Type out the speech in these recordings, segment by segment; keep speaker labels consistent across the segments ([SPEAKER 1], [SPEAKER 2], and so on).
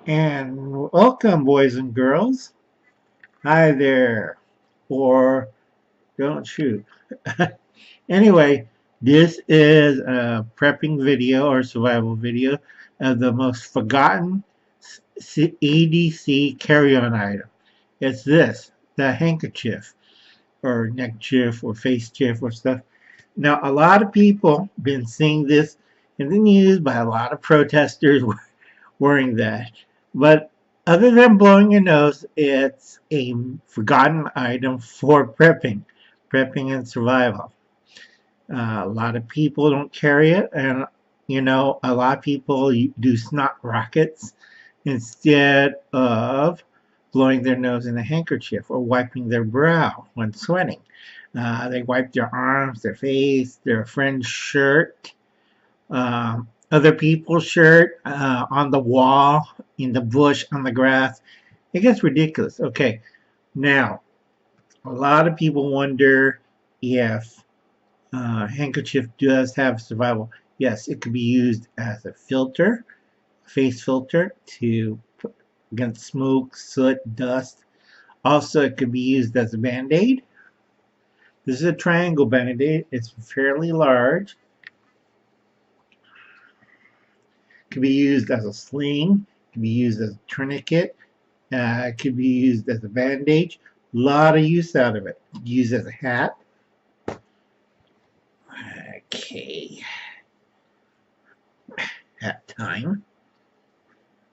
[SPEAKER 1] And welcome, boys and girls. Hi there. Or don't shoot. Anyway, this is a prepping video or survival video of the most forgotten EDC carry-on item. It's this, the handkerchief or neckchief or facechief or stuff. Now, a lot of people been seeing this in the news by a lot of protesters wearing that. But other than blowing your nose, it's a forgotten item for prepping and survival. A lot of people don't carry it, and a lot of people do snot rockets instead of blowing their nose in a handkerchief or wiping their brow when sweating. They wipe their arms, their face, their friend's shirt, other people's shirt on the wall, in the bush, on the grass. It gets ridiculous. Okay, now a lot of people wonder if handkerchief does have survival. Yes, it could be used as a filter, face filter to against smoke, soot, dust. Also, it could be used as a band-aid. This is a triangle band-aid. It's fairly large. Could be used as a sling, could be used as a tourniquet, it could be used as a bandage. A lot of use out of it. Used as a hat. Okay. Hat time.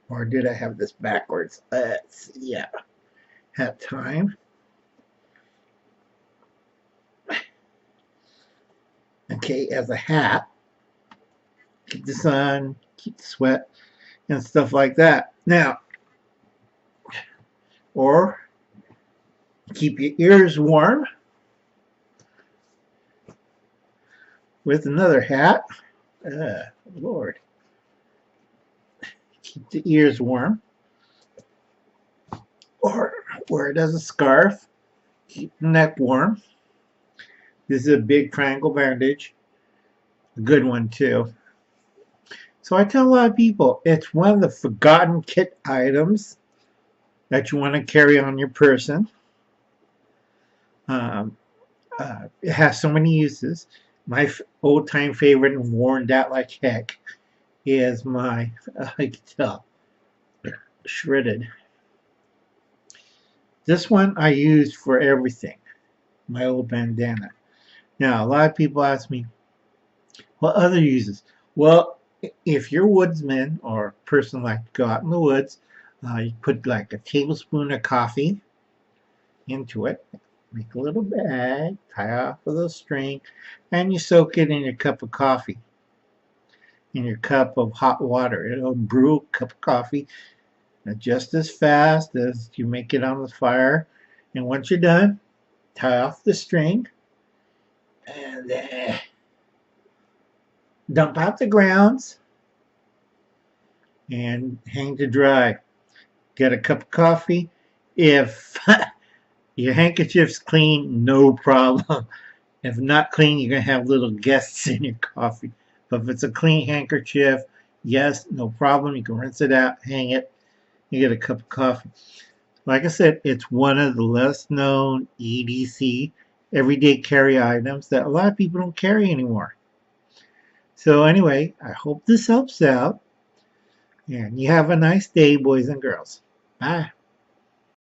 [SPEAKER 1] Or did I have this backwards? Let's see. Yeah. Hat time. Okay, as a hat. Keep the sun, keep the sweat, and stuff like that. Now, or keep your ears warm with another hat. Lord. Keep the ears warm. Or wear it as a scarf. Keep the neck warm. This is a big triangle bandage. A good one too. So I tell a lot of people it's one of the forgotten kit items that you want to carry on your person. It has so many uses. My old-time favorite and worn out like heck is my, I can tell, shredded. This one I use for everything. My old bandana. Now, a lot of people ask me, what other uses? Well, if you're a woodsman or a person like to go out in the woods, you put like a tablespoon of coffee into it, make a little bag, tie off with a string, and you soak it in your cup of coffee, in your cup of hot water. It'll brew a cup of coffee just as fast as you make it on the fire. And once you're done, tie off the string and then dump out the grounds and hang to dry. Get a cup of coffee. If your handkerchief's clean, no problem. If not clean, you're going to have little guests in your coffee. But if it's a clean handkerchief, yes, no problem. You can rinse it out, hang it, you get a cup of coffee. Like I said, it's one of the less known EDC, everyday carry items that a lot of people don't carry anymore. So anyway, I hope this helps out. And you have a nice day, boys and girls. Bye.